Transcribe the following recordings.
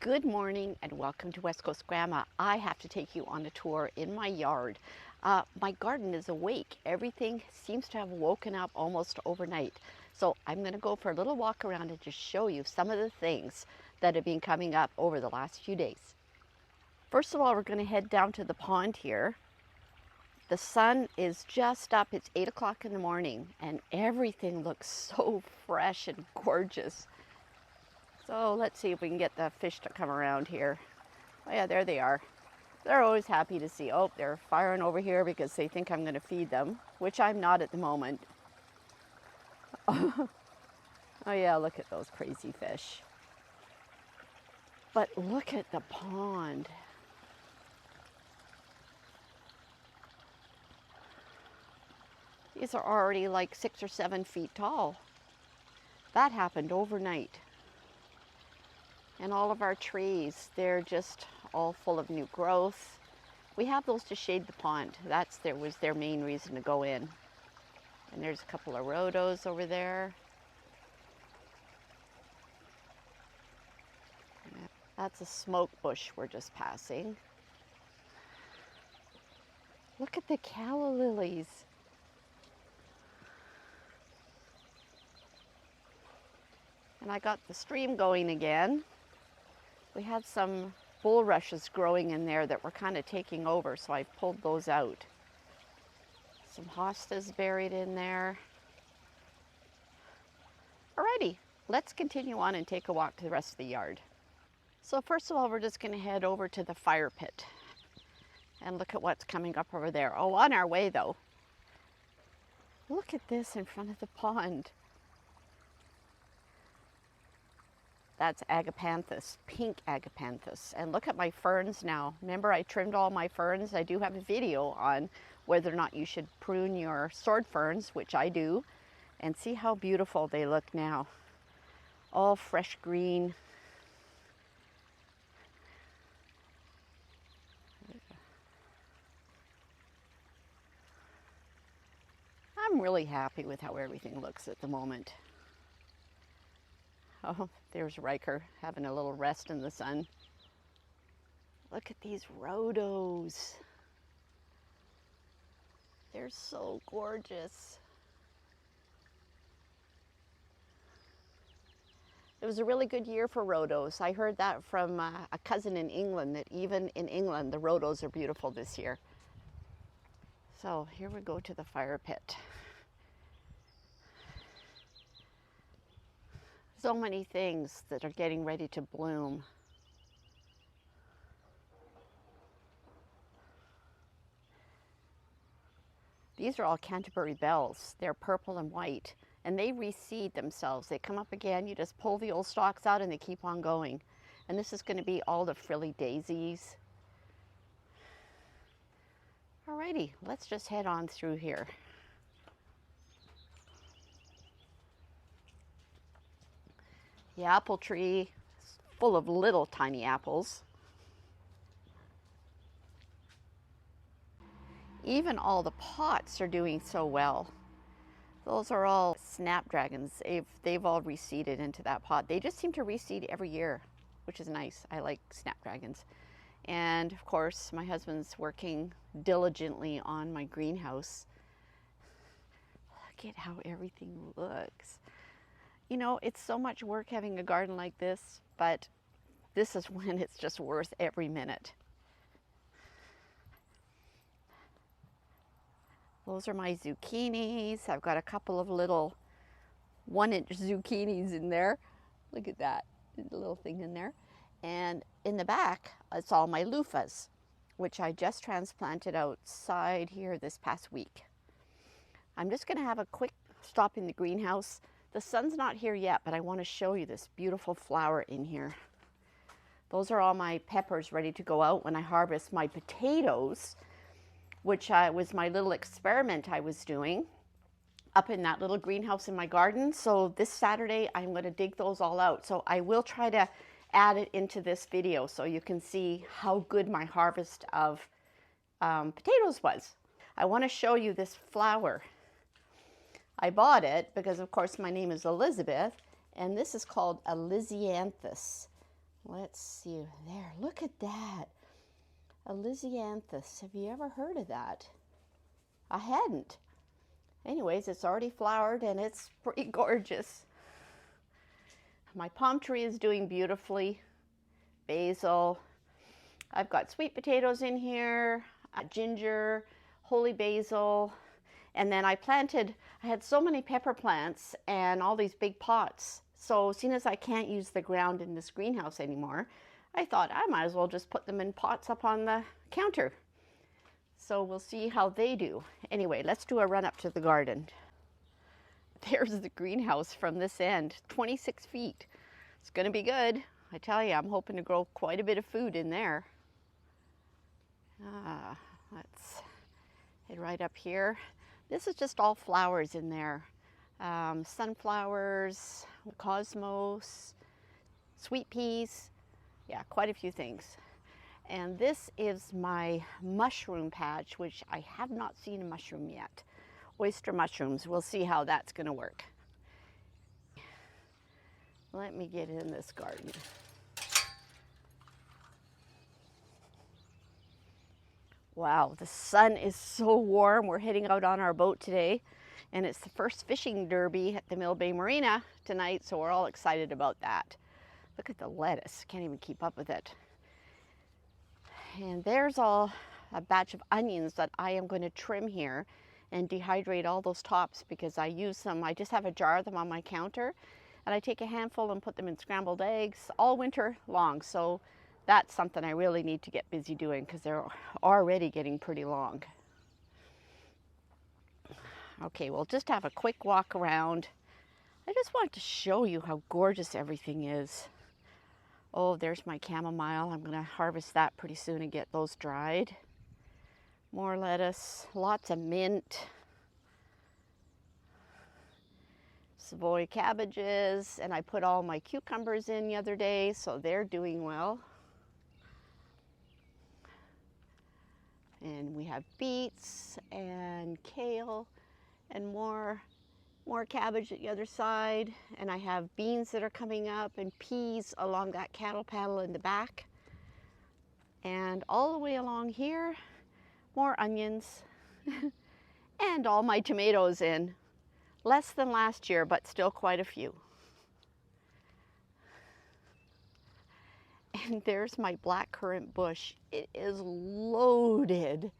Good morning and welcome to West Coast Grandma. I have to take you on a tour in my yard. My garden is awake. Everything seems to have woken up almost overnight. So I'm going to go for a little walk around and just show you some of the things that have been coming up over the last few days. First of all, we're going to head down to the pond here. The sun is just up. It's 8 o'clock in the morning and everything looks so fresh and gorgeous. So let's see if we can get the fish to come around here. Oh yeah, there they are. They're always happy to see. Oh, they're firing over here because they think I'm going to feed them, which I'm not at the moment. Oh yeah, look at those crazy fish. But look at the pond. These are already like 6 or 7 feet tall. That happened overnight. And all of our trees, they're just all full of new growth. We have those to shade the pond. Was their main reason to go in. And there's a couple of rhodos over there. That's a smoke bush we're just passing. Look at the calla lilies. And I got the stream going again. We had some bulrushes growing in there that were kind of taking over, so I pulled those out. Some hostas buried in there. Alrighty, let's continue on and take a walk to the rest of the yard. So first of all, we're just going to head over to the fire pit and look at what's coming up over there. Oh, on our way though, look at this in front of the pond. That's agapanthus, pink agapanthus. And look at my ferns now. Remember I trimmed all my ferns? I do have a video on whether or not you should prune your sword ferns, which I do. And see how beautiful they look now. All fresh green. I'm really happy with how everything looks at the moment. Oh, there's Riker having a little rest in the sun. Look at these rhodos. They're so gorgeous. It was a really good year for rhodos. I heard that from a cousin in England, that even in England, the rhodos are beautiful this year. So here we go to the fire pit. So many things that are getting ready to bloom. These are all Canterbury bells. They're purple and white, and they reseed themselves. They come up again, you just pull the old stalks out and they keep on going. And this is going to be all the frilly daisies. Alrighty, let's just head on through here. The apple tree is full of little tiny apples. Even all the pots are doing so well. Those are all snapdragons. They've all reseeded into that pot. They just seem to reseed every year, which is nice. I like snapdragons. And of course, my husband's working diligently on my greenhouse. Look at how everything looks. You know, it's so much work having a garden like this, but this is when it's just worth every minute. Those are my zucchinis. I've got a couple of little 1-inch zucchinis in there. Look at that, a little thing in there. And in the back, it's all my loofahs, which I just transplanted outside here this past week. I'm just gonna have a quick stop in the greenhouse. The sun's not here yet, but I want to show you this beautiful flower in here. Those are all my peppers ready to go out when I harvest my potatoes, which was my little experiment I was doing up in that little greenhouse in my garden. So this Saturday, I'm going to dig those all out. So I will try to add it into this video so you can see how good my harvest of potatoes was. I want to show you this flower. I bought it because, of course, my name is Elizabeth, and this is called a Lysianthus. Let's see there. Look at that. A Lysianthus. Have you ever heard of that? I hadn't. Anyways, it's already flowered and it's pretty gorgeous. My palm tree is doing beautifully. Basil. I've got sweet potatoes in here, ginger, holy basil, and then I had so many pepper plants and all these big pots. So seeing as I can't use the ground in this greenhouse anymore, I thought I might as well just put them in pots up on the counter. So we'll see how they do. Anyway, let's do a run up to the garden. There's the greenhouse from this end, 26 feet. It's going to be good. I tell you, I'm hoping to grow quite a bit of food in there. Let's head right up here. This is just all flowers in there. Sunflowers, cosmos, sweet peas. Yeah, quite a few things. And this is my mushroom patch, which I have not seen a mushroom yet. Oyster mushrooms. We'll see how that's going to work. Let me get in this garden. Wow, the sun is so warm. We're heading out on our boat today, and it's the first fishing derby at the Mill Bay Marina tonight, so we're all excited about that. Look at the lettuce. Can't even keep up with it. And there's a batch of onions that I am going to trim here and dehydrate all those tops because I use them. I just have a jar of them on my counter, and I take a handful and put them in scrambled eggs all winter long. So that's something I really need to get busy doing because they're already getting pretty long. Okay, we'll just have a quick walk around. I just want to show you how gorgeous everything is. Oh, there's my chamomile. I'm going to harvest that pretty soon and get those dried. More lettuce, lots of mint. Savoy cabbages, and I put all my cucumbers in the other day, so they're doing well. And we have beets and kale and more cabbage at the other side, and I have beans that are coming up and peas along that cattle panel in the back. And all the way along here, more onions and all my tomatoes in. Less than last year, but still quite a few. And there's my blackcurrant bush. It is loaded.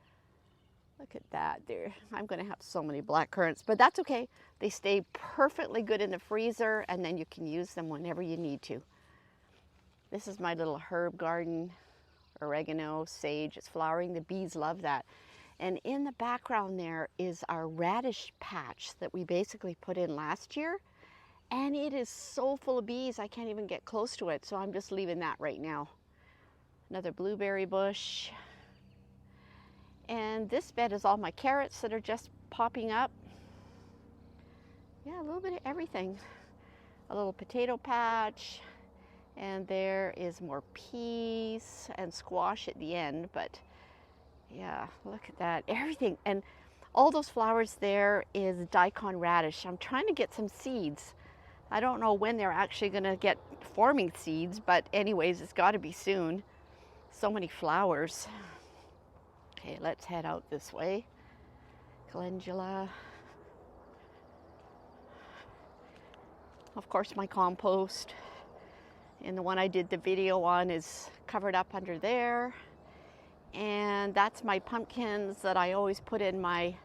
Look at that there. I'm going to have so many blackcurrants, but that's okay. They stay perfectly good in the freezer, and then you can use them whenever you need to. This is my little herb garden. Oregano, sage, it's flowering. The bees love that. And in the background there is our radish patch that we basically put in last year. And it is so full of bees, I can't even get close to it. So I'm just leaving that right now. Another blueberry bush. And this bed is all my carrots that are just popping up. Yeah, a little bit of everything. A little potato patch. And there is more peas and squash at the end. But yeah, look at that. Everything. And all those flowers there is daikon radish. I'm trying to get some seeds. I don't know when they're actually going to get forming seeds, but anyways, it's got to be soon. So many flowers. Okay, let's head out this way. Calendula. Of course, my compost. And the one I did the video on is covered up under there. And that's my pumpkins that I always put in my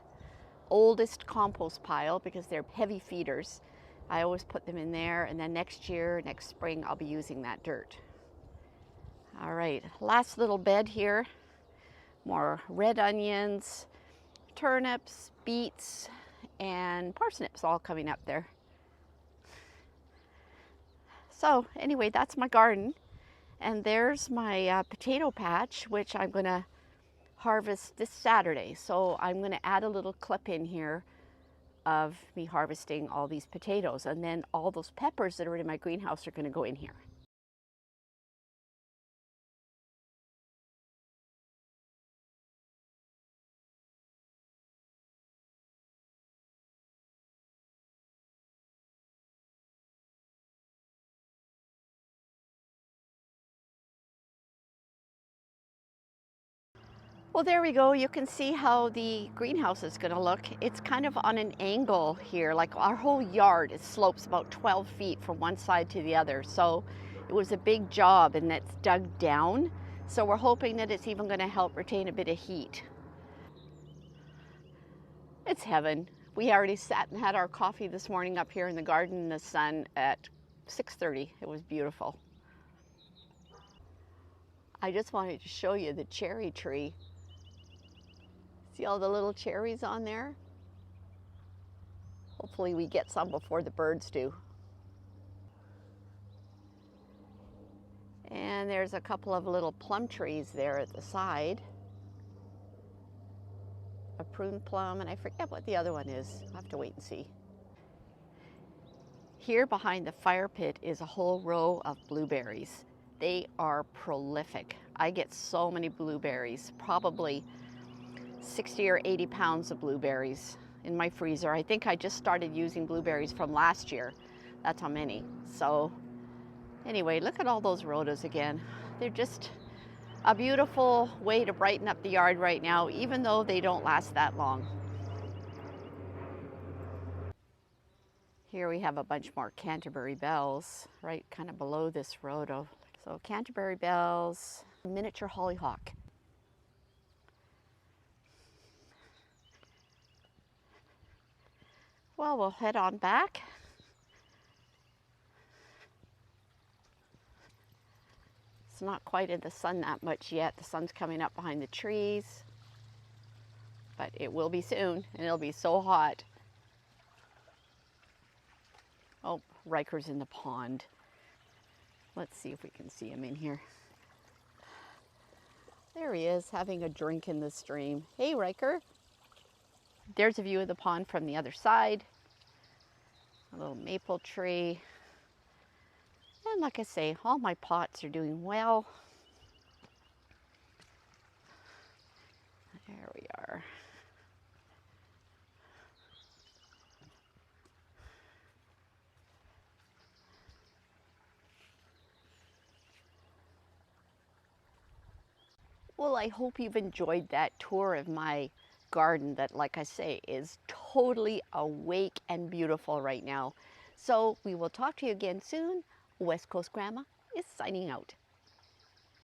oldest compost pile because they're heavy feeders. I always put them in there, and then next year, next spring, I'll be using that dirt. All right, last little bed here. More red onions, turnips, beets, and parsnips all coming up there. So anyway, that's my garden. And there's my potato patch, which I'm going to harvest this Saturday. So I'm going to add a little clip in here of me harvesting all these potatoes. And then all those peppers that are in my greenhouse are going to go in here. Well, there we go. You can see how the greenhouse is going to look. It's kind of on an angle here. Like our whole yard, it slopes about 12 feet from one side to the other. So it was a big job and it's dug down. So we're hoping that it's even going to help retain a bit of heat. It's heaven. We already sat and had our coffee this morning up here in the garden in the sun at 6:30. It was beautiful. I just wanted to show you the cherry tree. See all the little cherries on there? Hopefully we get some before the birds do. And there's a couple of little plum trees there at the side. A prune plum, and I forget what the other one is. I'll have to wait and see. Here behind the fire pit is a whole row of blueberries. They are prolific. I get so many blueberries, probably 60 or 80 pounds of blueberries in my freezer. I think I just started using blueberries from last year. That's how many. So anyway, look at all those rhodas again. They're just a beautiful way to brighten up the yard right now, even though they don't last that long. Here we have a bunch more Canterbury bells, right kind of below this rhoda. So Canterbury bells, miniature hollyhock. Well, we'll head on back. It's not quite in the sun that much yet. The sun's coming up behind the trees, but it will be soon, and it'll be so hot. Oh, Riker's in the pond. Let's see if we can see him in here. There he is, having a drink in the stream. Hey, Riker. There's a view of the pond from the other side. A little maple tree. And like I say, all my pots are doing well. There we are. Well, I hope you've enjoyed that tour of my garden that, like I say, is totally awake and beautiful right now. So we will talk to you again soon. West Coast Grandma is signing out.